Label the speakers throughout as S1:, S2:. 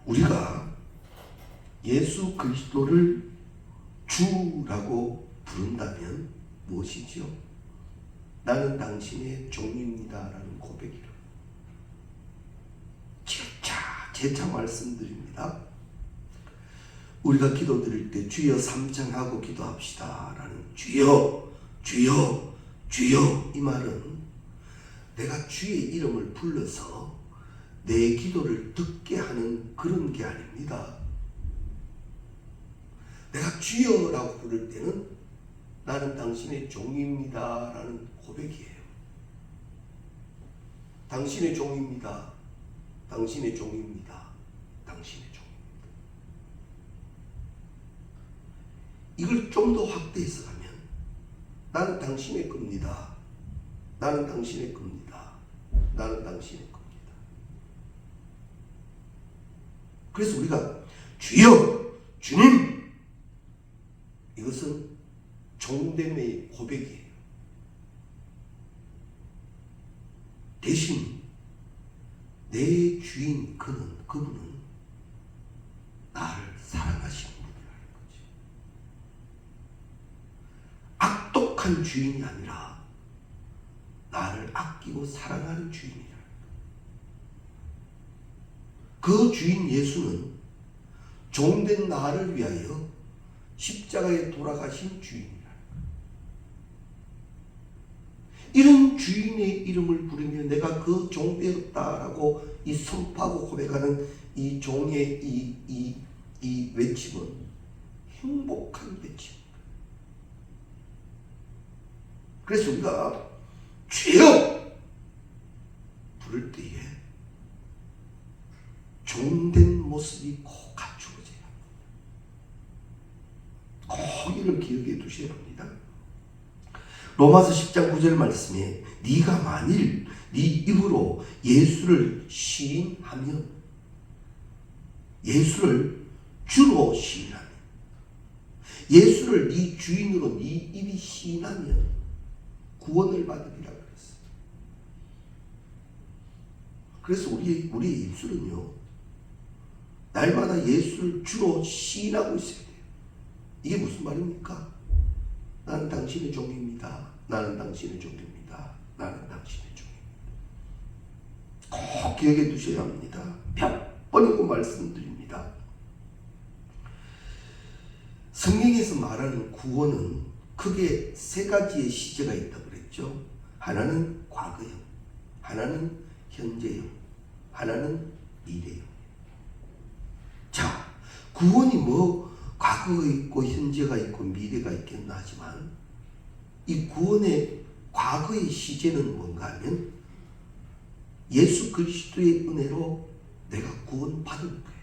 S1: 우리가 예수 그리스도를 주라고 부른다면 무엇이지요? 나는 당신의 종입니다 라는 고백이라. 재차 말씀드립니다. 우리가 기도드릴 때 주여 삼창하고 기도합시다 라는 주여 주여 주여, 이 말은 내가 주의 이름을 불러서 내 기도를 듣게 하는 그런 게 아닙니다. 내가 주여라고 부를 때는 나는 당신의 종입니다 라는 고백이에요. 당신의 종입니다. 당신의 종입니다. 당신의 종입니다. 이걸 좀 더 확대해서 가면 나는 당신의 겁니다. 나는 당신의 겁니다. 나는 당신의 겁니다. 그래서 우리가 주여, 주님, 이것은 종됨의 고백이에요. 대신 내 주인 그분은 나를 사랑하시는 분이라는 거지. 악독한 주인이 아니라 나를 아끼고 사랑하는 주인이라는 거야. 그 주인 예수는 종된 나를 위하여 십자가에 돌아가신 주인이라는 거야. 이런 주인의 이름을 부르며 내가 그 종되었다라고 이 선포하고 고백하는 이 종의 이 외침은 행복한 외침입니다. 그래서 우리가 주여 부를 때에 종된 모습이 꼭 갖추어져야 합니다. 꼭 이를 기억해 두셔야 합니다. 로마서 10장 9절 말씀에 네가 만일 네 입으로 예수를 시인하면, 예수를 주로 시인하면, 예수를 네 주인으로 네 입이 시인하면 구원을 받으리라 그랬어요. 그래서 우리의 입술은요, 날마다 예수를 주로 시인하고 있어야 돼요. 이게 무슨 말입니까? 나는 당신의 종입니다. 나는 당신의 종입니다. 나는 당신의 종입니다. 꼭 기억해 두셔야 합니다. 몇 번이고 말씀드립니다. 성경에서 말하는 구원은 크게 세 가지의 시제가 있다고 그랬죠. 하나는 과거형, 하나는 현재형, 하나는 미래형. 자, 구원이 과거가 있고 현재가 있고 미래가 있겠나 하지만 이 구원의 과거의 시제는 뭔가 하면 예수 그리스도의 은혜로 내가 구원받은 거예요.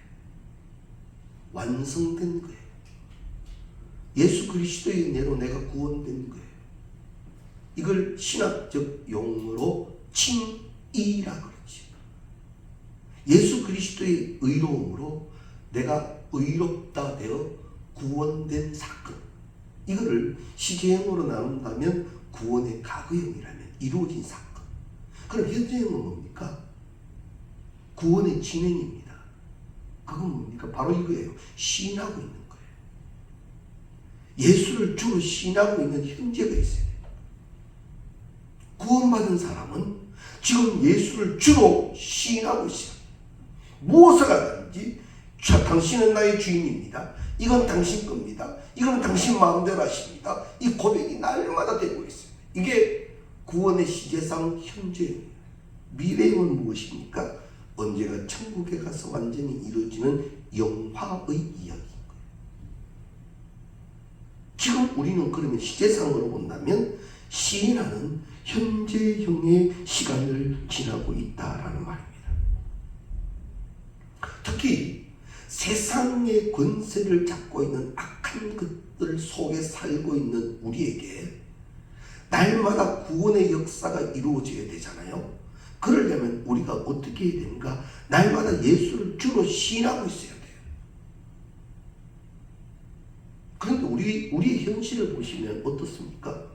S1: 완성된 거예요. 예수 그리스도의 은혜로 내가 구원된 거예요. 이걸 신학적 용어로 칭의라 그러지. 예수 그리스도의 의로움으로 내가 의롭다 되어 구원된 사건, 이거를 시제형으로 나눈다면 구원의 과거형이라면 이루어진 사건. 그럼 현재형은 뭡니까? 구원의 진행입니다. 그건 뭡니까? 바로 이거예요. 시인하고 있는 거예요. 예수를 주로 시인하고 있는 현재가 있어야 돼요. 구원받은 사람은 지금 예수를 주로 시인하고 있어요. 무엇을 하든지 당신은 나의 주인입니다. 이건 당신 겁니다. 이건 당신 마음대로 하십니다. 이 고백이 날마다 되고 있어요. 이게 구원의 시제상 현재입니다. 미래형은 무엇입니까? 언제가 천국에 가서 완전히 이루어지는 영화의 이야기인 거예요. 지금 우리는 그러면 시제상으로 본다면 시인하는 현재형의 시간을 지나고 있다라는 말입니다. 특히 세상의 권세를 잡고 있는 악한 것들 속에 살고 있는 우리에게 날마다 구원의 역사가 이루어져야 되잖아요. 그러려면 우리가 어떻게 해야 되는가? 날마다 예수를 주로 시인하고 있어야 돼요. 그런데 우리의 현실을 보시면 어떻습니까?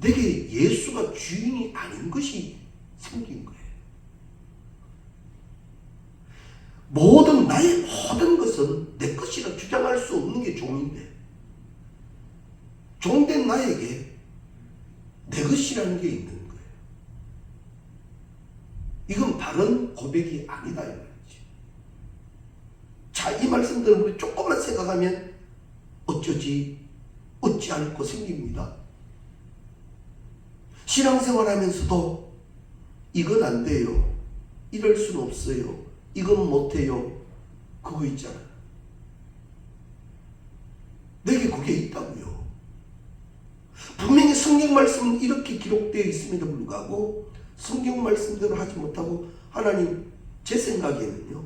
S1: 내게 예수가 주인이 아닌 것이 생긴 거예요. 나의 모든 것은 내 것이라 주장할 수 없는 게 종인데, 종된 나에게 내 것이라는 게 있는 거예요. 이건 바른 고백이 아니다 이 말이지. 자, 이 말씀들을 우리 조금만 생각하면 어찌 않고 생깁니다. 신앙생활 하면서도 이건 안 돼요, 이럴 수는 없어요, 이건 못해요, 그거 있잖아요. 내게 그게 있다고요. 분명히 성경 말씀은 이렇게 기록되어 있음에도 불구하고 성경 말씀대로 하지 못하고, 하나님, 제 생각에는요,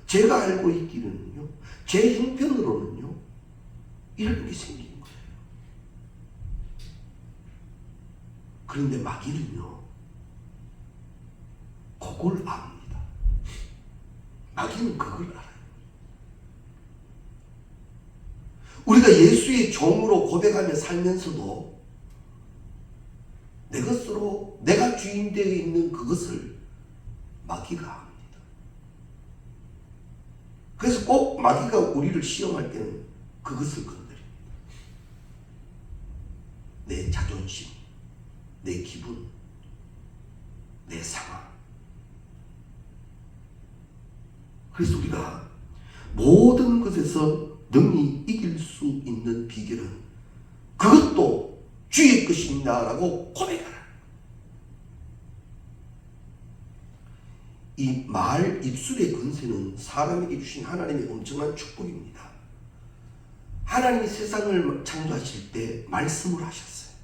S1: 제가 알고 있기는요, 제 형편으로는요, 이런 게 생긴 거예요. 그런데 마귀는요, 그걸 압니다. 마귀는 그걸 알아요. 우리가 예수의 종으로 고백하며 살면서도 내 것으로 내가 주인 되어 있는 그것을 마귀가 압니다. 그래서 꼭 마귀가 우리를 시험할 때는 그것을 건드립니다. 내 자존심, 내 기분, 내 상황. 그래서 우리가 모든 것에서 능히 이길 수 있는 비결은 그것도 주의 것입니다 라고 고백하라. 이 말 입술의 권세는 사람에게 주신 하나님의 엄청난 축복입니다. 하나님이 세상을 창조하실 때 말씀을 하셨어요.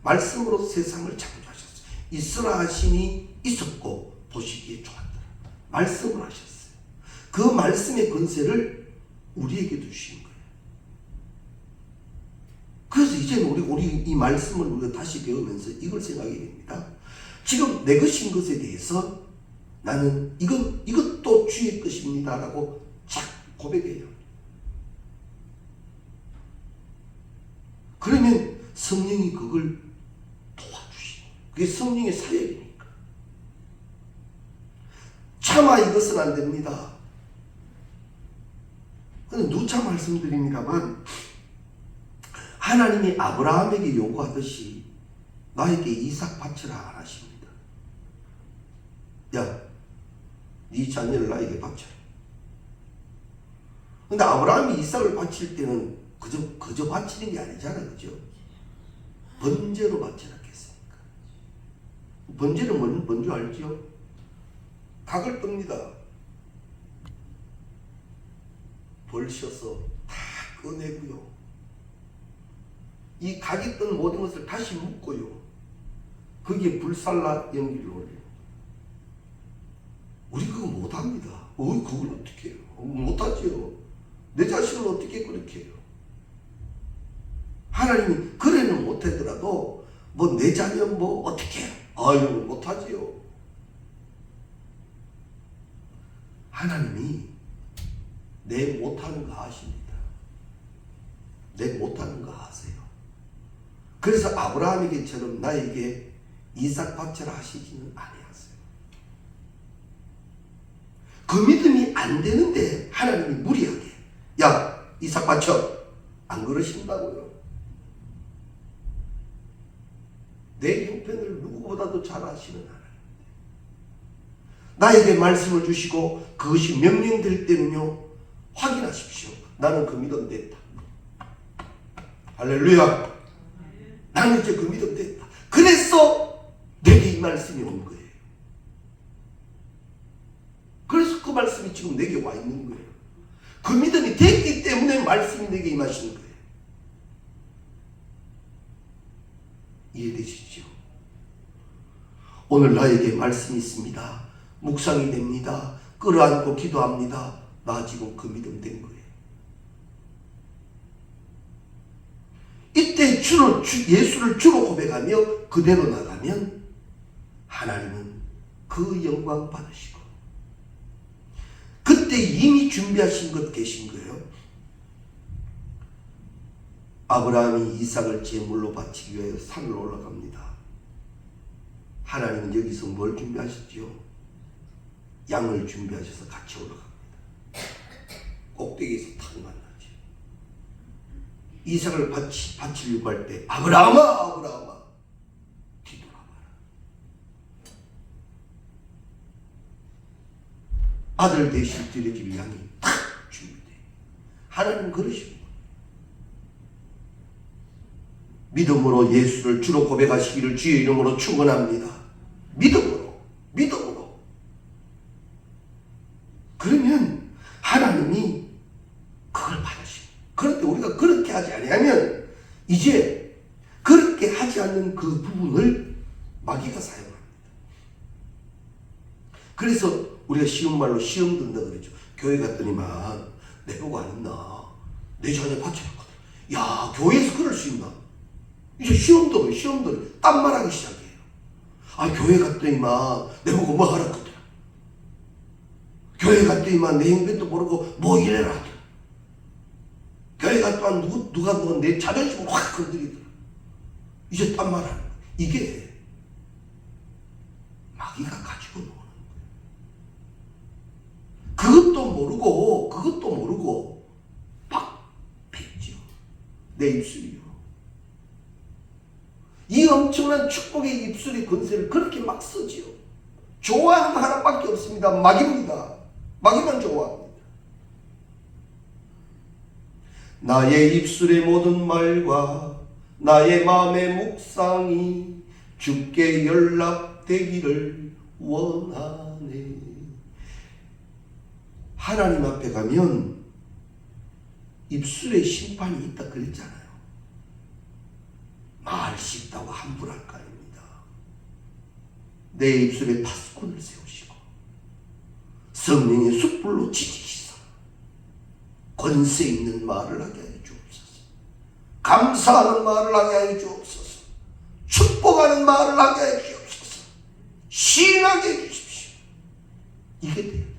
S1: 말씀으로 세상을 창조하셨어요. 있으라 하심이 있었고 보시기에 좋았더라. 말씀을 하셨어요. 그 말씀의 권세를 우리에게 주신 거예요. 그래서 이제 우리 이 말씀을 우리가 다시 배우면서 이걸 생각해야 됩니다. 지금 내 것인 것에 대해서 나는 이것도 주의 것입니다 라고 착 고백해요. 그러면 성령이 그걸 도와주시고, 그게 성령의 사역이니까. 차마 이것은 안 됩니다. 근데 누차 말씀드립니다만, 하나님이 아브라함에게 요구하듯이 나에게 이삭 바치라 안 하십니다. 야, 네 자녀를 나에게 바쳐라. 근데 아브라함이 이삭을 바칠 때는 그저 바치는 게 아니잖아요, 그죠? 번제로 바치라 했으니까. 번제는 뭔지 알죠? 각을 뜹니다. 벌셔서 다 꺼내고요, 이 각이 뜬 모든 것을 다시 묶고요, 거기에 불살라 연기를 올려요. 우리 그거 못합니다. 그걸 어떻게 해요? 못하지요. 내 자신을 어떻게 그렇게 해요? 하나님이 그래는 못하더라도 내 자녀 어떻게 해요? 아유, 못하지요. 하나님이 내 못하는 거 아십니다. 내 못하는 거 아세요. 그래서 아브라함에게처럼 나에게 이삭 바쳐라 하시지는 아니하세요. 그 믿음이 안 되는데 하나님이 무리하게 야, 이삭 바쳐, 안 그러신다고요. 내 형편을 누구보다도 잘 아시는 하나님, 나에게 말씀을 주시고 그것이 명령될 때는요, 확인하십시오. 나는 그 믿음 됐다. 할렐루야. 나는 이제 그 믿음 됐다. 그래서 내게 이 말씀이 온 거예요. 그래서 그 말씀이 지금 내게 와 있는 거예요. 그 믿음이 됐기 때문에 말씀이 내게 임하시는 거예요. 이해되시죠? 오늘 나에게 말씀이 있습니다. 묵상이 됩니다. 끌어안고 기도합니다. 나 지금 그 믿음 된 거예요. 이때 예수를 주로 고백하며 그대로 나가면 하나님은 그 영광 받으시고, 그때 이미 준비하신 것 계신 거예요. 아브라함이 이삭을 제물로 바치기 위해 산을 올라갑니다. 하나님은 여기서 뭘 준비하셨지요? 양을 준비하셔서 같이 올라갑니다. 꼭대기에서 탁 만나지. 이삭을 바치려고 할 때 아브라함아 뒤돌아봐라. 아들 대신 드려질 양이 탁 준비돼. 하나님 그러시고 믿음으로 예수를 주로 고백하시기를 주의 이름으로 축원합니다. 믿음으로. 그러면 하나님이 그걸 받으시고, 그런데 우리가 그렇게 하지 아니하면 이제 그렇게 하지 않는 그 부분을 마귀가 사용합니다. 그래서 우리가 쉬운 말로 시험 든다 그랬죠. 교회 갔더니만 내보고 안 했나? 내 자녀 바쳐놨거든. 야, 교회에서 그럴 수 있나? 이제 시험 들어 딴 말하기 시작해요. 아, 교회 갔더니만 내보고 뭐 하라 그러더라. 교회 갔더니만 내 행변도 모르고 뭐 이래라 하더라. 교회 갔더니 누가 내 자존심을 확 건드리더라. 이제 딴 말하는 거야. 이게 마귀가 가지고 노는 거예요. 그것도 모르고 막 뱉죠. 내 입술이요. 이 엄청난 축복의 입술의 권세를 그렇게 막 쓰지요. 좋아하는 거 하나밖에 없습니다. 마귀입니다. 마귀만 좋아합니다. 나의 입술의 모든 말과 나의 마음의 묵상이 주께 연락되기를 원하네. 하나님 앞에 가면 입술에 심판이 있다 그랬잖아요. 말 씹다고 함부로 할 거 아닙니다. 내 입술에 파수꾼을 세우시고 성령의 숯불로 지지시사 권세 있는 말을 하게 하여 주옵소서. 감사하는 말을 하게 하여 주옵소서. 축복하는 말을 하게 하여 주옵소서. 시인하게 해 주십시오. 이게 돼야 돼.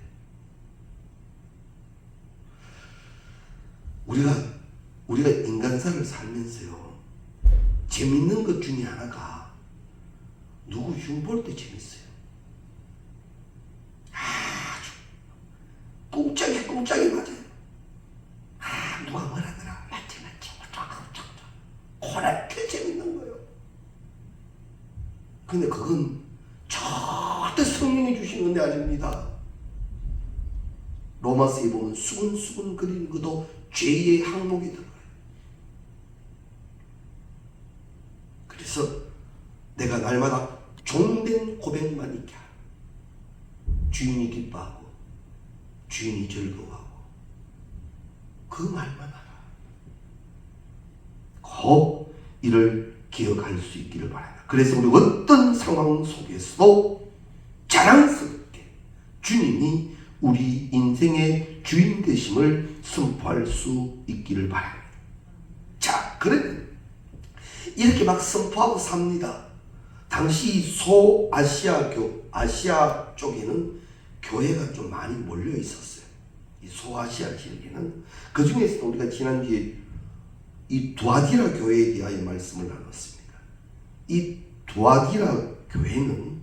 S1: 우리가 인간사를 살면서요, 재밌는 것 중에 하나가 누구 흉볼 때 재밌어요. 아주 꿍짝이 맞아요. 아, 누가 뭐라더라. 맞지. 그렇게 재밌는 거예요. 근데 그건 절대 성령이 주신 은혜 아닙니다. 로마서에 보면 수근수근 거리는 것도 죄의 항목이 들어가요. 그래서 내가 날마다 종된 고백만 있게 하라. 주인이 기뻐하고 주인이 즐거워하고 그 말만 하라. 꼭 이를 기억할 수 있기를 바랍니다. 그래서 우리 어떤 상황 속에서도 자랑스럽게 주님이 우리 인생의 주인 되심을 선포할 수 있기를 바랍니다. 자, 그러면 이렇게 막 선포하고 삽니다. 당시 아시아 쪽에는 교회가 좀 많이 몰려 있었어요. 이 소아시아 지역에는. 그 중에서 우리가 지난주에 이 두아디라 교회에 대하여 말씀을 나눴습니다. 이 두아디라 교회는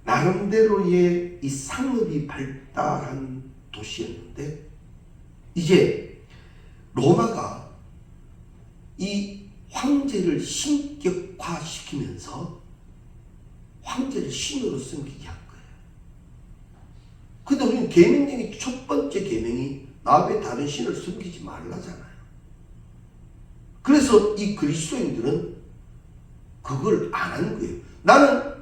S1: 나름대로의 이 상업이 발달한 도시였는데, 이제 로마가 이 황제를 신격화시키면서 황제를 신으로 섬기게 한 거예요. 근데 우리는 계명 중에 첫 번째 계명이 나 외 다른 신을 섬기지 말라잖아요. 그래서 이 그리스도인들은 그걸 안 하는 거예요. 나는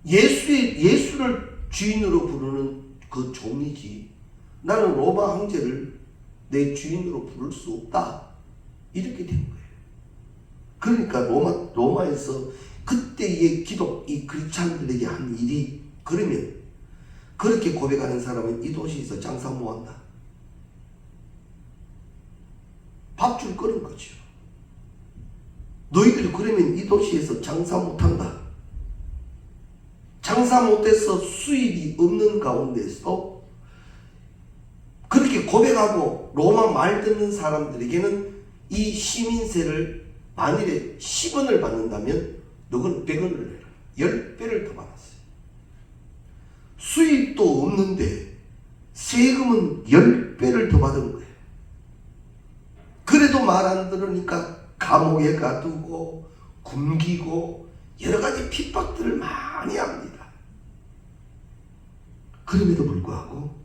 S1: 예수를 주인으로 부르는 그 종이지, 나는 로마 황제를 내 주인으로 부를 수 없다. 이렇게 된 거예요. 그러니까 로마에서 그때의 이 크리스찬들에게 한 일이, 그러면 그렇게 고백하는 사람은 이 도시에서 장사 못한다. 밥줄 거는 거죠. 너희들이 그러면 이 도시에서 장사 못한다. 장사 못해서 수입이 없는 가운데서 그렇게 고백하고 로마 말 듣는 사람들에게는 이 시민세를 만일에 10원을 받는다면 너는 100원을 내라. 10배를 더 받았어요. 수입도 없는데 세금은 10배를 더 받은 거예요. 그래도 말 안 들으니까 감옥에 가두고 굶기고 여러 가지 핍박들을 많이 합니다. 그럼에도 불구하고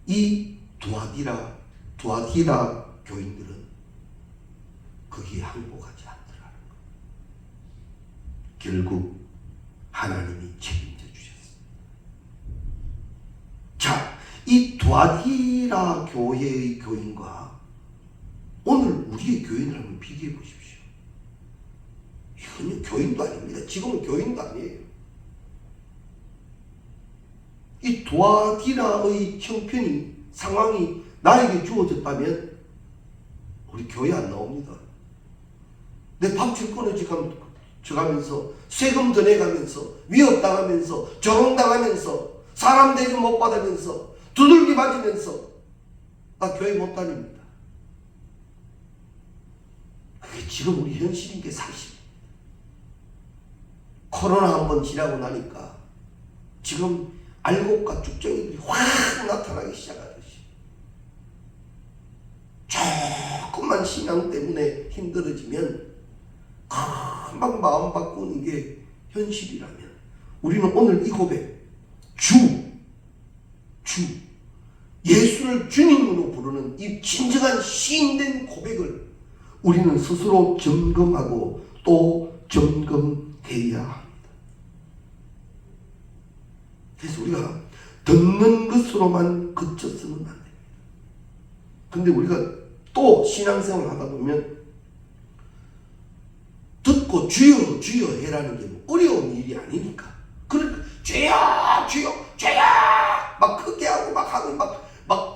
S1: 이 두아디라 교인들은 거기에 항복하지 않더라는 거예요. 결국 하나님이 책임져 주셨습니다. 자, 이 두아디라 교회의 교인과 오늘 우리의 교인을 한번 비교해 보십시오. 이건 교인도 아닙니다. 지금은 교인도 아니에요. 이 두아디라의 형편이, 상황이 나에게 주어졌다면 우리 교회 안 나옵니다. 내 밥줄 끊어져가면서 세금 더 내가면서 위협당하면서 조롱당하면서 사람 대접 못 받으면서 두들기 맞으면서 나 교회 못 다닙니다. 그게 지금 우리 현실인 게 사실입니다. 코로나 한번 지나고 나니까 지금 알곡과 쭉정이들이 확 나타나기 시작하듯이 조금만 신앙 때문에 힘들어지면 금방 마음 바꾸는 게 현실이라면 우리는 오늘 이 고백, 예수를 주님으로 부르는 이 진정한 시인된 고백을 우리는 스스로 점검하고 또 점검해야 합니다. 그래서 우리가 듣는 것으로만 그쳐서는 안 됩니다. 근데 우리가 또 신앙생활을 하다 보면 듣고 주여 주여 해라는 게 뭐 어려운 일이 아니니까. 그러니까 주여 주여 주여 막 크게 하고 막 하고 막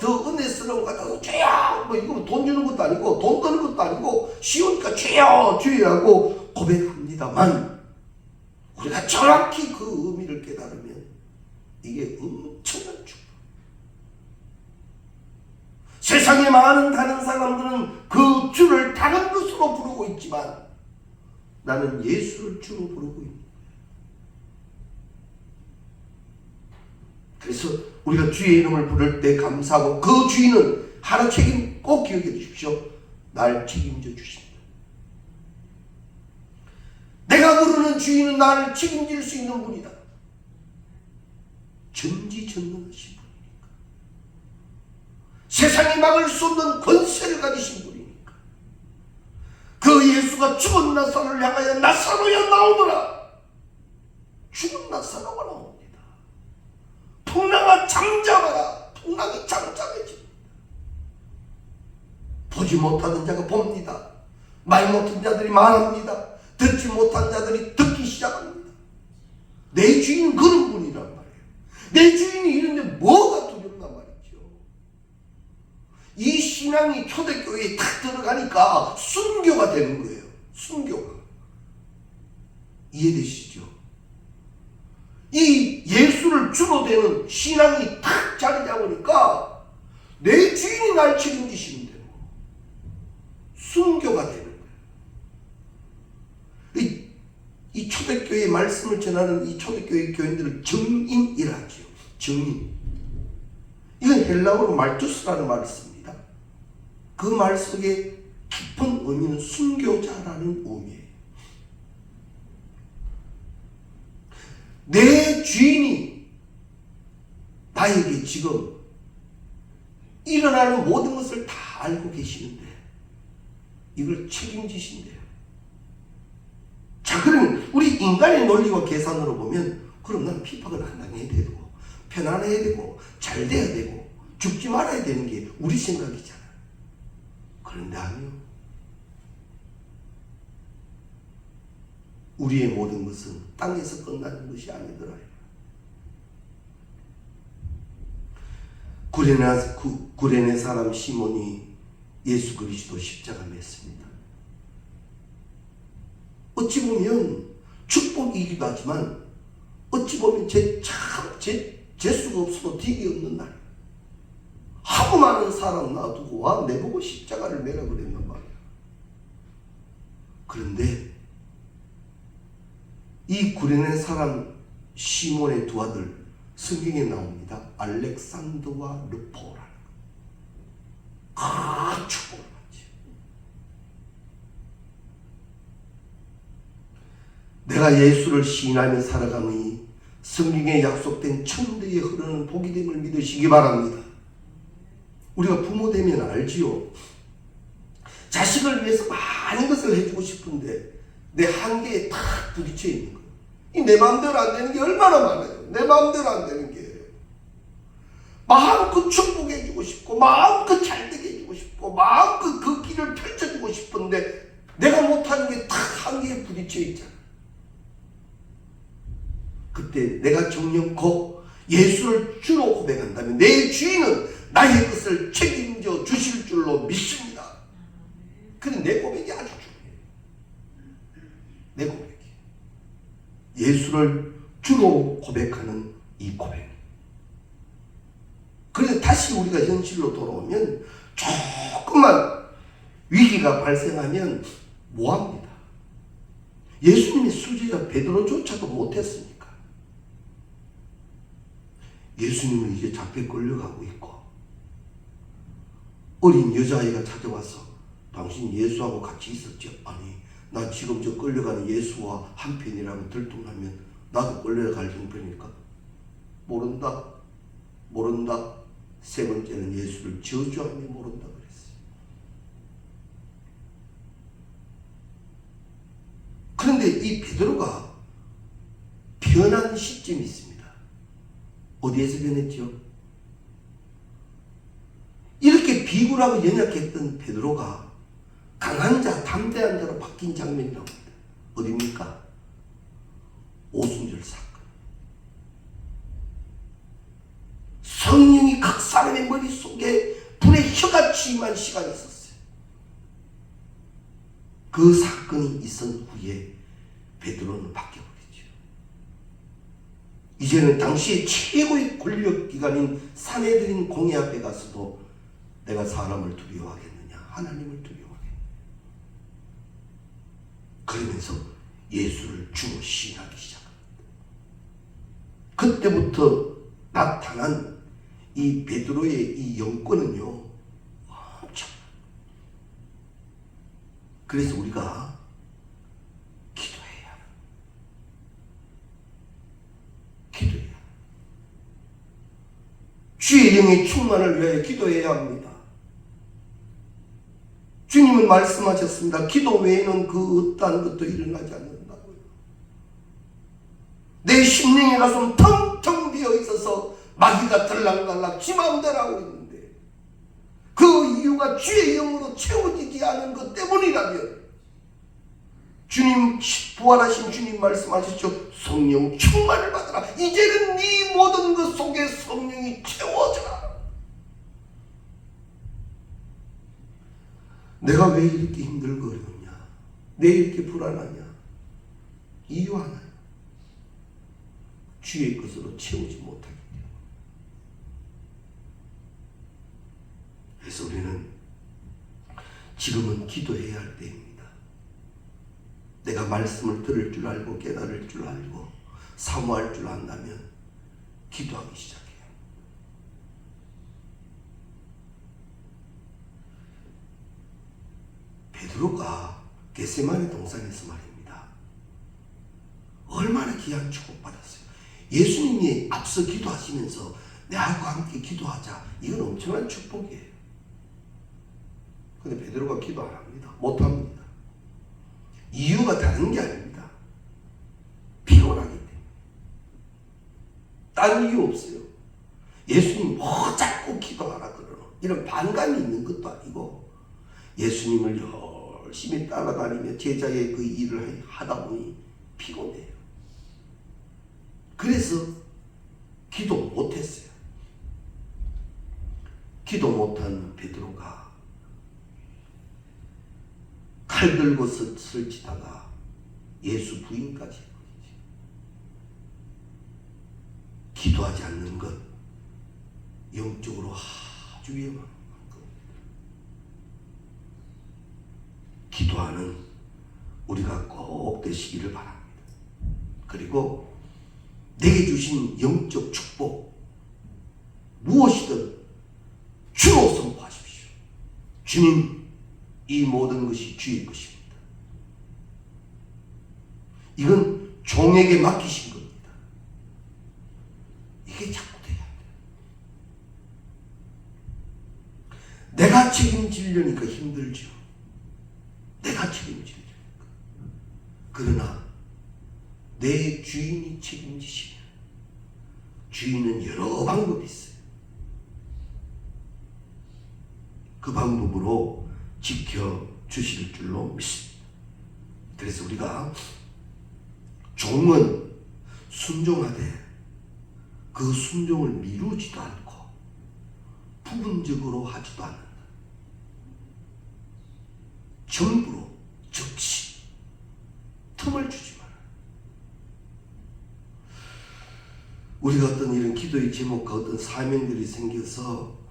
S1: 더 은혜스러운 거 같아서 주여 뭐 이거 돈 주는 것도 아니고 돈 드는 것도 아니고 쉬우니까 주여 주여 하고 고백합니다만 우리가 정확히 그 의미를 깨달으면 이게 엄청난 축복. 세상에 많은 다른 사람들은 그 주를 다른 것으로 부르고 있지만 나는 예수를 주로 부르고 있는 거예요. 그래서 우리가 주의 이름을 부를 때 감사하고 그 주인은 하나 책임 꼭 기억해 주십시오. 날 책임져 주신다. 내가 부르는 주인은 나를 책임질 수 있는 분이다. 전지전능하신 분이니까. 세상이 막을 수 없는 권세를 가지신 분이니까. 그 예수가 죽은 나사로를 향하여 나사로야 나오너라. 죽은 나사로가 나옵니다. 풍랑아 잠잠하라. 풍랑이 잠잠해집니다. 보지 못하는 자가 봅니다. 말 못한 자들이 말합니다. 듣지 못한 자들이 듣기 시작합니다. 내 주인은 그런 분이란 말이에요. 내 주인이 이런데 뭐가 두렵단 말이죠. 이 신앙이 초대교회에 탁 들어가니까 순교가 되는 거예요. 순교가. 이해되시죠? 이 예수를 주로 되는 신앙이 탁 자리 잡으니까 내 주인이 날 책임지시면 되고 순교가 되는 거예요. 이 초대교회의 말씀을 전하는 이 초대교회 교인들을 정인이라 하죠. 정인. 이건 헬라어로 말투스라는 말을 씁니다. 그 말 속에 깊은 의미는 순교자라는 의미예요. 내 주인이 나에게 지금 일어나는 모든 것을 다 알고 계시는데 이걸 책임지신대요. 자, 그러면 우리 인간의 논리와 계산으로 보면 그럼 나는 핍박을 안 당해야 되고 편안해야 되고 잘 돼야 되고 죽지 말아야 되는 게 우리 생각이잖아. 그런데 아니요. 우리의 모든 것은 땅에서 끝나는 것이 아니더라. 구레네 사람 시몬이 예수 그리스도 십자가 맸습니다. 어찌 보면 축복이기도 하지만 어찌 보면 재수가 없어도 뒷이 없는 날. 하고 많은 사람 놔두고 와 내보고 십자가를 매라 그랬단 말이야. 그런데 이 구레네 사람 시몬의 두 아들 성경에 나옵니다. 알렉산더와 르포라는 큰 축복을 받지. 내가 예수를 시인하며 살아가니 성경에 약속된 천대에 흐르는 복이 됨을 믿으시기 바랍니다. 우리가 부모 되면 알지요. 자식을 위해서 많은 것을 해주고 싶은데 내 한계에 탁 부딪혀 있는 거예요. 이 내 마음대로 안 되는 게 얼마나 많아요. 내 마음대로 안 되는 게 마음껏 축복해주고 싶고 마음껏 잘되게 해주고 싶고 마음껏 그 길을 펼쳐주고 싶은데 내가 못하는 게 탁 한계에 부딪혀 있잖아. 그때 내가 정령코 예수를 주로 고백한다면 내 주인은 나의 것을 책임져 주실 줄로 믿습니다. 그런데 내 고백이 아주 중요해요. 내 고백이 예수를 주로 고백하는 이 고백. 그래서 다시 우리가 현실로 돌아오면 조금만 위기가 발생하면 뭐합니다. 예수님의 수제자 베드로조차도 못했으니까. 예수님은 이제 잡혀 끌려가고 있고 어린 여자아이가 찾아와서 당신 예수하고 같이 있었죠? 아니, 나 지금 저 끌려가는 예수와 한편이라고 들통나면 나도 끌려갈 형편이니까 모른다. 세 번째는 예수를 저주하며 모른다 그랬어요. 그런데 이 베드로가 변한 시점이 있습니다. 어디에서 변했죠? 이렇게 비굴하고 연약했던 베드로가 강한 자, 담대한 자로 바뀐 장면이 나옵니다. 어디입니까? 오순절 사건. 성령이 각 사람의 머릿속에 불의 혀같이 임한 시간이 있었어요. 그 사건이 있은 후에 베드로는 바뀌어버렸죠. 이제는 당시의 최고의 권력기관인 산헤드린 공회 앞에 가서도 내가 사람을 두려워하겠느냐, 하나님을 두려워하겠느냐. 그러면서 예수를 주로 시인하기 시작합니다. 그때부터 나타난 이 베드로의 이 영권은요, 엄청. 그래서 우리가 기도해야. 주의 영의 충만을 위하여 기도해야 합니다. 주님은 말씀하셨습니다. 기도 외에는 그 어떠한 것도 일어나지 않는다고요. 내 심령의 가슴 텅텅 비어 있어서 마귀가 들락날락 지 마음대로 하고 있는데 그 이유가 주의 영으로 채워지지 않은 것 때문이라면 주님, 부활하신 주님 말씀하셨죠. 성령 충만을 받으라. 이제는 네 모든 것 속에 성령이 채워져라. 내가 왜 이렇게 힘들고 어려웠냐? 왜 이렇게 불안하냐? 이유 하나요. 주의 것으로 채우지 못하기 때문에. 그래서 우리는 지금은 기도해야 할 때입니다. 내가 말씀을 들을 줄 알고 깨달을 줄 알고 사모할 줄 안다면 기도하기 시작해요. 베드로가 겟세마네 동산에서 말입니다. 얼마나 귀한 축복받았어요. 예수님이 앞서 기도하시면서 내하고 함께 기도하자. 이건 엄청난 축복이에요. 근데 베드로가 기도 안 합니다. 못합니다. 이유가 다른 게 아닙니다. 피곤하기 때문에. 딴 이유 없어요. 예수님 뭐 자꾸 기도하라 그러노. 이런 반감이 있는 것도 아니고 예수님을 열심히 따라다니며 제자의 그 일을 하다 보니 피곤해요. 그래서 기도 못했어요. 기도 못한 베드로가 칼 들고 설치다가 예수 부인까지 해버리지. 기도하지 않는 것 영적으로 아주 위험한 겁니다. 기도하는 우리가 꼭 되시기를 바랍니다. 그리고 내게 주신 영적 축복 무엇이든 주로 선포하십시오. 주님, 이 모든 것이 주의 것입니다. 이건 종에게 맡기신 겁니다. 이게 자꾸 돼야 돼요. 내가 책임지려니까 힘들죠. 내가 책임지려니까. 그러나 내 주인이 책임지시면 주인은 여러 방법이 있어요. 그 방법으로 지켜주실 줄로 믿습니다. 그래서 우리가 종은 순종하되 그 순종을 미루지도 않고 부분적으로 하지도 않는다. 전부로 즉시 틈을 주지 마라. 우리가 어떤 이런 기도의 제목과 어떤 사명들이 생겨서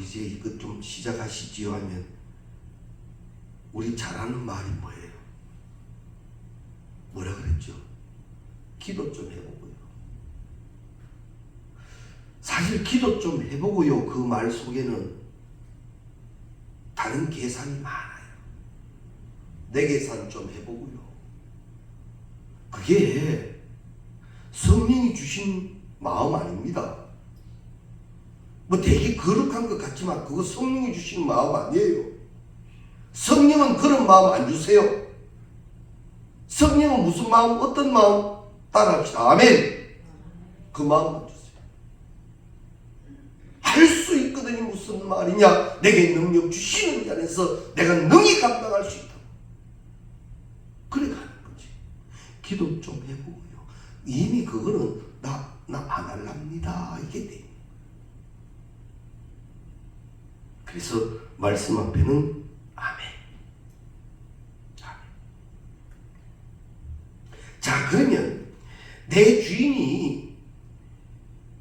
S1: 이제 이것 좀 시작하시지요 하면 우리 잘하는 말이 뭐예요? 뭐라 그랬죠? 기도 좀 해보고요. 사실 기도 좀 해보고요, 그 말 속에는 다른 계산이 많아요. 내 계산 좀 해보고요. 그게 성령이 주신 마음 아닙니다. 뭐 되게 거룩한 것 같지만 그거 성령이 주신 마음 아니에요. 성령은 그런 마음 안 주세요. 성령은 무슨 마음, 어떤 마음? 따라합시다. 아멘. 그 마음만 주세요. 할 수 있거든이 무슨 말이냐? 내게 능력 주시는 자에서 내가 능히 감당할 수 있다. 그래 가는 거지. 기도 좀 해보고요. 이미 그거는 나 안 할랍니다. 이게 돼. 그래서 말씀 앞에는 아멘. 아멘. 자, 그러면 내 주인이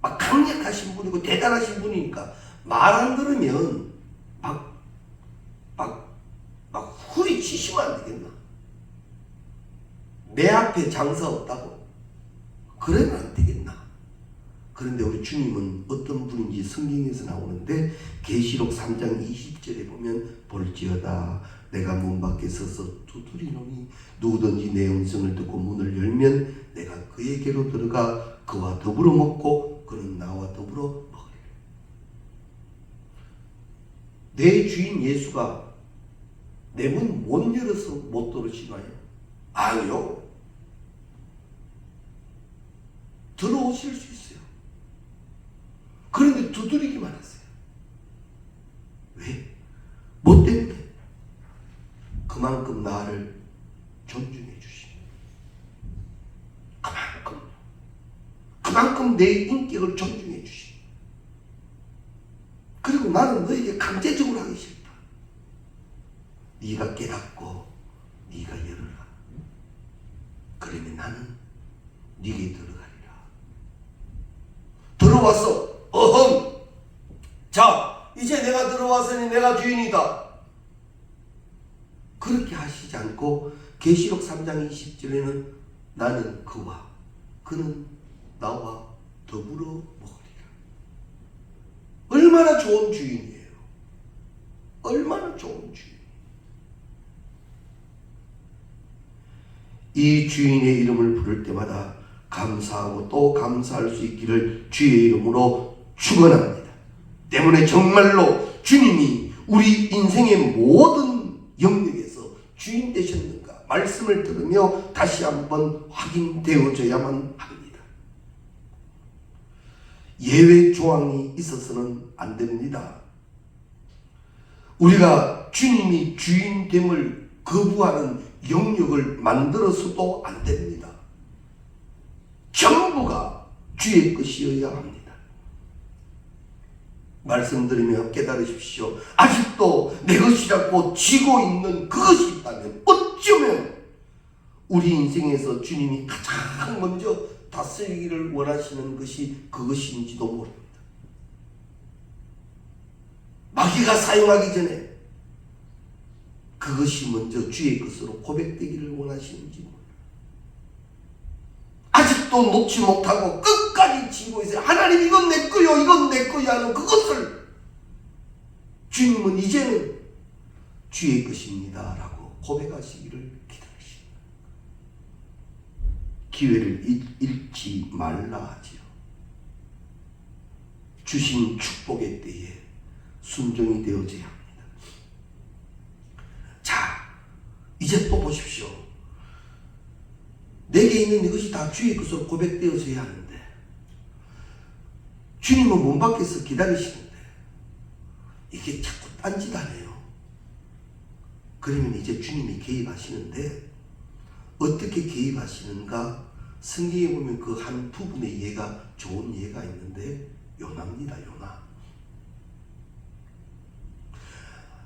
S1: 막 강력하신 분이고 대단하신 분이니까 말 안 들으면 막 후리치시면 안 되겠나? 내 앞에 장사 없다고? 그러면 안 되겠나? 그런데 우리 주님은 어떤 분인지 성경에서 나오는데 계시록 3장 20절에 보면 볼지어다 내가 문 밖에 서서 두드리노니 누구든지 내 음성을 듣고 문을 열면 내가 그에게로 들어가 그와 더불어 먹고 그는 나와 더불어 먹으리라. 내 주인 예수가 내 문 못 열어서 못 들어오시나요? 아니요. 들어오실 수 있어요. 그런데 두드리기만 하세요. 왜? 뭐 때문에? 그만큼 나를 존중해 주시니. 그만큼 내 인격을 존중해 주시니. 그리고 나는 너에게 강제적으로 하기 싫다. 네가 깨닫고 네가 열어라. 그러면 나는 네게 들어가리라. 들어왔어. 어흥. 자, 이제 내가 들어왔으니 내가 주인이다. 그렇게 하시지 않고 계시록 3장 20절에는 나는 그와 그는 나와 더불어 먹으리라. 얼마나 좋은 주인이에요. 얼마나 좋은 주인. 이 주인의 이름을 부를 때마다 감사하고 또 감사할 수 있기를 주의 이름으로 축원합니다. 때문에 정말로 주님이 우리 인생의 모든 영역에서 주인 되셨는가 말씀을 들으며 다시 한번 확인되어져야만 합니다. 예외 조항이 있어서는 안 됩니다. 우리가 주님이 주인됨을 거부하는 영역을 만들어서도 안 됩니다. 전부가 주의 것이어야 합니다. 말씀드리며 깨달으십시오. 아직도 내 것이라고 쥐고 있는 그것이 있다면 어쩌면 우리 인생에서 주님이 가장 먼저 다스리기를 원하시는 것이 그것인지도 모릅니다. 마귀가 사용하기 전에 그것이 먼저 주의 것으로 고백되기를 원하시는지 모릅니다. 아직 하나씩도 놓지 못하고 끝까지 지고 있어요. 하나님 이건 내 거요, 이건 내 거야 하는 그것을 주님은 이제는 주의 것입니다 라고 고백하시기를 기다리십니다. 기회를 잃지 말라 하지요. 주신 축복의 때에 순종이 되어져야 합니다. 자, 이제 또 보십시오. 내게 있는 이것이 다 주의 것으로 고백되어져야 하는데 주님은 문 밖에서 기다리시는데 이게 자꾸 딴짓하네요. 그러면 이제 주님이 개입하시는데 어떻게 개입하시는가? 성경에 보면 그 한 부분의 예가 좋은 예가 있는데 요나입니다. 요나.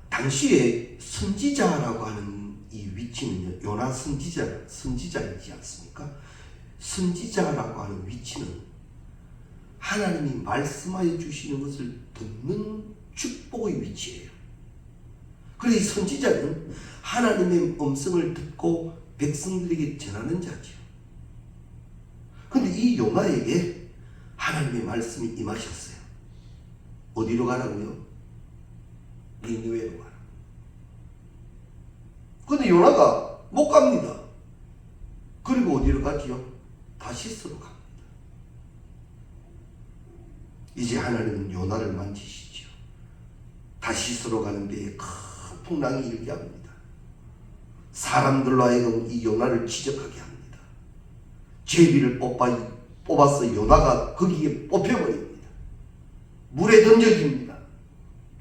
S1: 당시에 선지자라고 하는 이 위치는요, 요나 선지자이지 않습니까? 선지자라고 하는 위치는 하나님이 말씀하여 주시는 것을 듣는 축복의 위치예요. 그래서 이 선지자는 하나님의 음성을 듣고 백성들에게 전하는 자죠. 그런데 이 요나에게 하나님의 말씀이 임하셨어요. 어디로 가라고요? 니느웨로 가라. 그런데 요나가 못 갑니다. 그리고 어디로 가지요? 다시스로 갑니다. 이제 하나님은 요나를 만지시죠. 다시스로 가는 데에 큰 풍랑이 일게 합니다. 사람들로 하여금 이 요나를 지적하게 합니다. 제비를 뽑아서 요나가 거기에 뽑혀버립니다. 물에 던져집니다.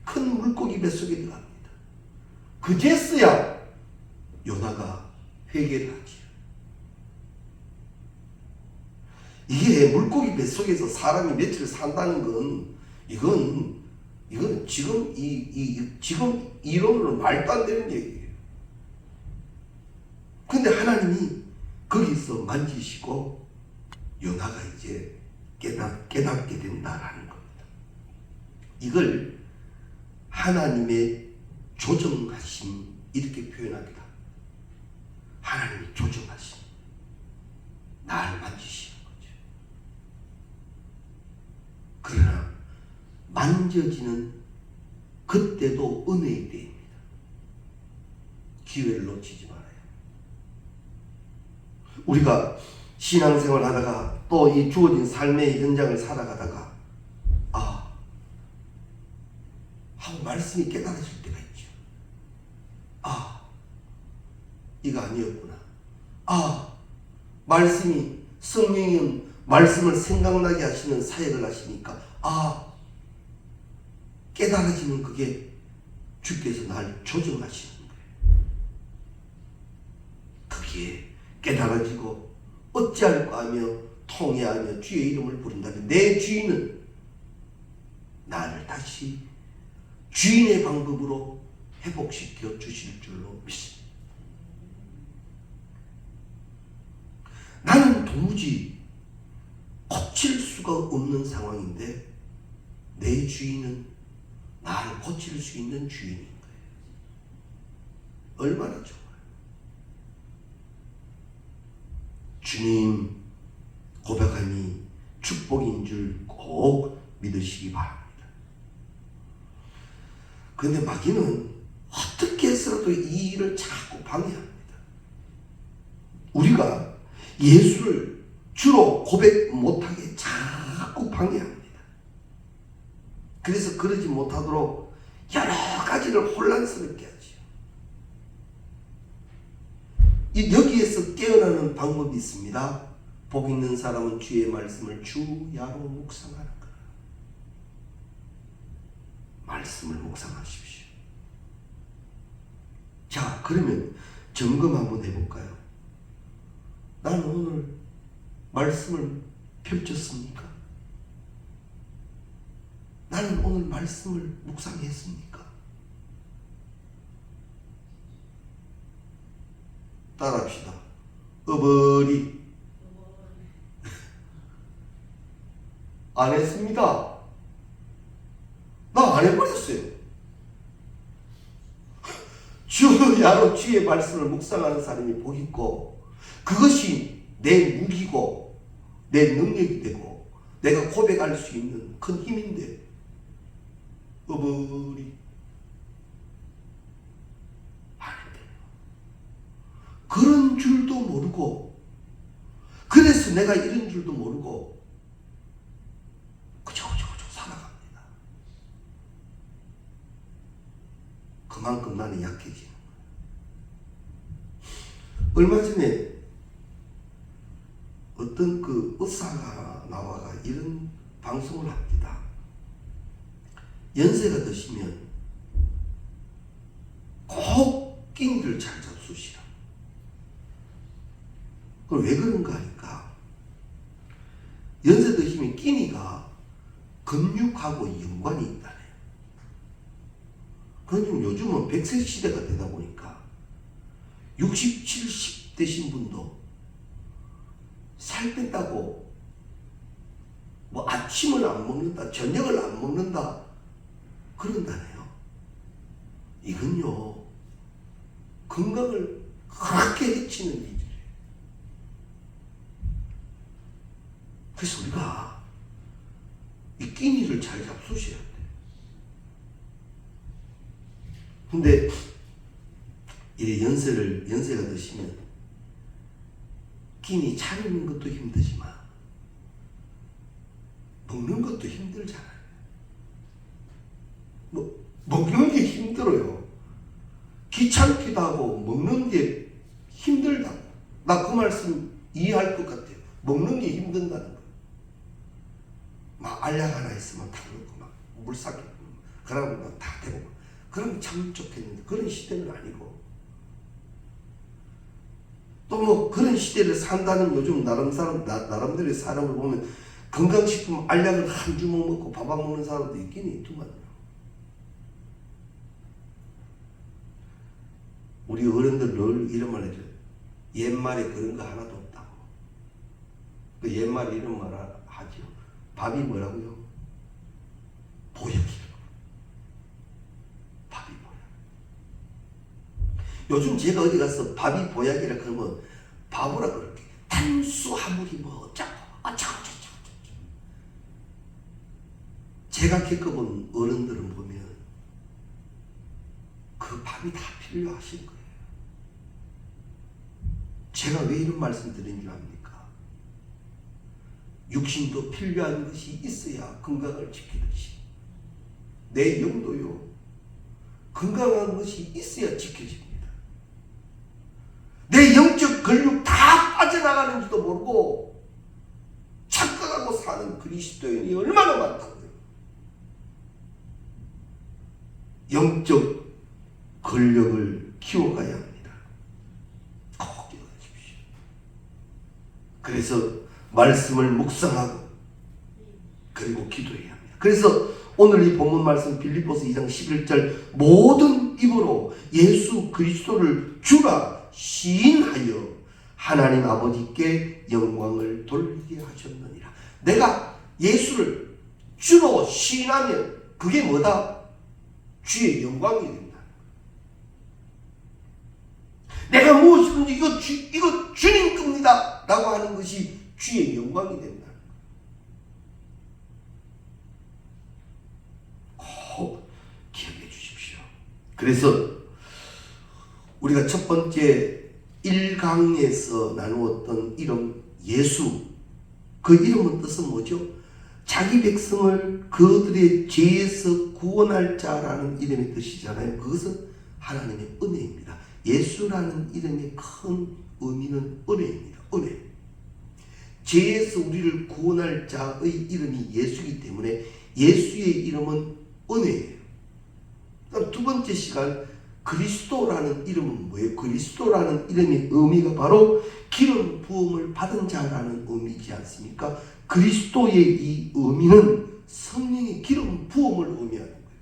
S1: 큰 물고기 뱃속에 들어갑니다. 그제서야 요나가 회개를 하지요. 이게 물고기 뱃속에서 사람이 며칠 산다는 건 이건 지금 지금 이론으로 말도 안 되는 얘기예요. 근데 하나님이 거기서 만지시고 요나가 이제 깨닫게 된다라는 겁니다. 이걸 하나님의 조정하심 이렇게 표현합니다. 하나님이 조정하심, 나를 만지시는 거죠. 그러나 만져지는 그때도 은혜의 때입니다. 기회를 놓치지 말아요. 우리가 신앙생활 하다가 또 이 주어진 삶의 현장을 살아가다가 하고 말씀이 깨달아질 때가 있죠. 이거 아니었구나. 말씀이 성령은 말씀을 생각나게 하시는 사역을 하시니까 깨달아지는 그게 주께서 날 조정하시는 거예요. 그게 깨달아지고 어찌할까 하며 통회하며 주의 이름을 부른다면 내 주인은 나를 다시 주인의 방법으로 회복시켜 주실 줄로 믿습니다. 나는 도무지 고칠 수가 없는 상황인데 내 주인은 나를 고칠 수 있는 주인인 거예요. 얼마나 좋아요. 주님 고백함이 축복인 줄 꼭 믿으시기 바랍니다. 그런데 마귀는 어떻게 해서라도 이 일을 자꾸 방해합니다. 우리가 예수를 주로 고백 못하게 자꾸 방해합니다. 그래서 그러지 못하도록 여러 가지를 혼란스럽게 하죠. 여기에서 깨어나는 방법이 있습니다. 복 있는 사람은 주의 말씀을 주야로 묵상하는 거예요. 말씀을 묵상하십시오. 자, 그러면 점검 한번 해볼까요? 나는 오늘 말씀을 펼쳤습니까? 나는 오늘 말씀을 묵상했습니까? 따라합시다. 어버리 안 했습니다. 나 안 해버렸어요. 주야로 주의 말씀을 묵상하는 사람이 복 있고 그것이 내 무기고 내 능력이 되고 내가 고백할 수 있는 큰 힘인데 어버리 아닌데 그런 줄도 모르고 그래서 내가 이런 줄도 모르고 그저 살아갑니다. 그만큼 나는 약해지는 거예요. 얼마 전에 어떤 그 의사가 나와가 이런 방송을 합니다. 연세가 드시면 꼭 끼니를 잘 잡수시라. 그럼 왜 그런가 하니까 연세 드시면 끼니가 근육하고 연관이 있다네요. 그러니까 요즘은 100세 시대가 되다 보니까 60, 70 되신 분도 살 뺐다고 뭐 아침을 안 먹는다, 저녁을 안 먹는다 그런다네요. 이건요 건강을 그렇게 해치는 일이에요. 그래서 우리가 이 끼니를 잘 잡수셔야 돼요. 근데 이 연세가 드시면 끼니 차리는 것도 힘들지만 먹는 것도 힘들잖아요. 먹는 게 힘들어요. 귀찮기도 하고 먹는 게 힘들다고. 나 그 말씀 이해할 것 같아요. 먹는 게 힘든다는 거. 막 알약 하나 있으면 다 넣고 막 물삭이 그러면 다 되고 그러면 참 좋겠는데 그런 시대는 아니고 또 뭐 그런 시대를 산다는 요즘 나름대로의 사람을 보면 건강식품 알약을 한 주먹 먹고 밥 안 먹는 사람도 있긴 있더만요. 우리 어른들 늘 이런 말 해줘요. 옛말에 그런 거 하나도 없다고. 그 옛말에 이런 말 하죠. 밥이 뭐라고요? 보약이라고. 밥이 보약. 요즘 제가 어디 가서 밥이 보약이라 그러면 바보라 그럴게. 탄수화물이 뭐 어쩌고. 제가 겪어본 어른들은 보면 그 밥이 다 필요하신 거예요. 제가 왜 이런 말씀 드린 줄 압니까? 육신도 필요한 것이 있어야 건강을 지키듯이 내 영도요 건강한 것이 있어야 지켜집니다. 내 영적 근육 다 빠져나가는지도 모르고 착각하고 사는 그리스도인이 얼마나 많다고요. 영적 근력을 키워가야 합니다. 꼭 기도하십시오. 그래서 말씀을 묵상하고 그리고 기도해야 합니다. 그래서 오늘 이 본문 말씀 빌립보서 2장 11절 모든 입으로 예수 그리스도를 주라 시인하여 하나님 아버지께 영광을 돌리게 하셨느니라. 내가 예수를 주로 시인하면 그게 뭐다? 주의 영광이 된다. 내가 무엇이든지 이거 주님 겁니다 라고 하는 것이 주의 영광이 된다. 꼭 기억해 주십시오. 그래서 우리가 첫 번째 1강에서 나누었던 이름 예수, 그 이름은 뜻은 뭐죠? 자기 백성을 그들의 죄에서 구원할 자라는 이름의 뜻이잖아요. 그것은 하나님의 은혜입니다. 예수라는 이름의 큰 의미는 은혜입니다. 은혜. 죄에서 우리를 구원할 자의 이름이 예수이기 때문에 예수의 이름은 은혜예요. 그럼 두 번째 시간 그리스도라는 이름은 뭐예요? 그리스도라는 이름의 의미가 바로 기름 부음을 받은 자라는 의미지 않습니까? 그리스도의 이 의미는 성령의 기름 부음을 의미하는 거예요.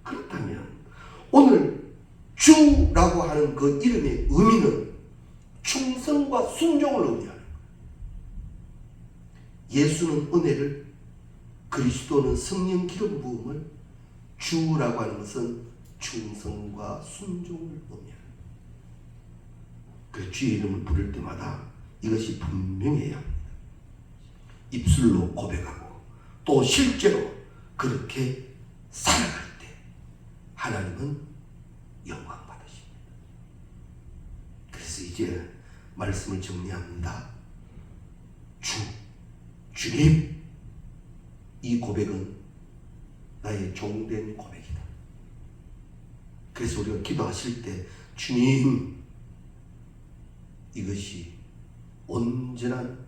S1: 그렇다면 오늘 주라고 하는 그 이름의 의미는 충성과 순종을 의미하는 거예요. 예수는 은혜를, 그리스도는 성령 기름 부음을, 주라고 하는 것은 충성과 순종을 의미하는 거예요. 그 주의 이름을 부를 때마다 이것이 분명해야 합니다. 입술로 고백하고 또 실제로 그렇게 살아갈 때 하나님은 영광 받으십니다. 그래서 이제 말씀을 정리합니다. 주님, 이 고백은 나의 종된 고백이다. 그래서 우리가 기도하실 때 주님, 이것이 온전한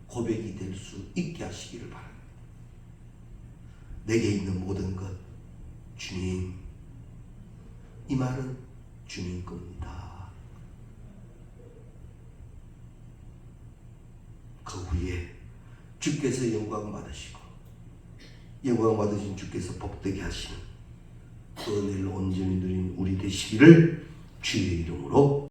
S1: 고백이 될 수 있게 하시기를 바랍니다. 내게 있는 모든 것, 주님, 이 말은 주님 겁니다. 그 후에 주께서 영광 받으시고 영광 받으신 주께서 복되게 하시는 그 은혜를 온전히 누린 우리 되시기를 주의 이름으로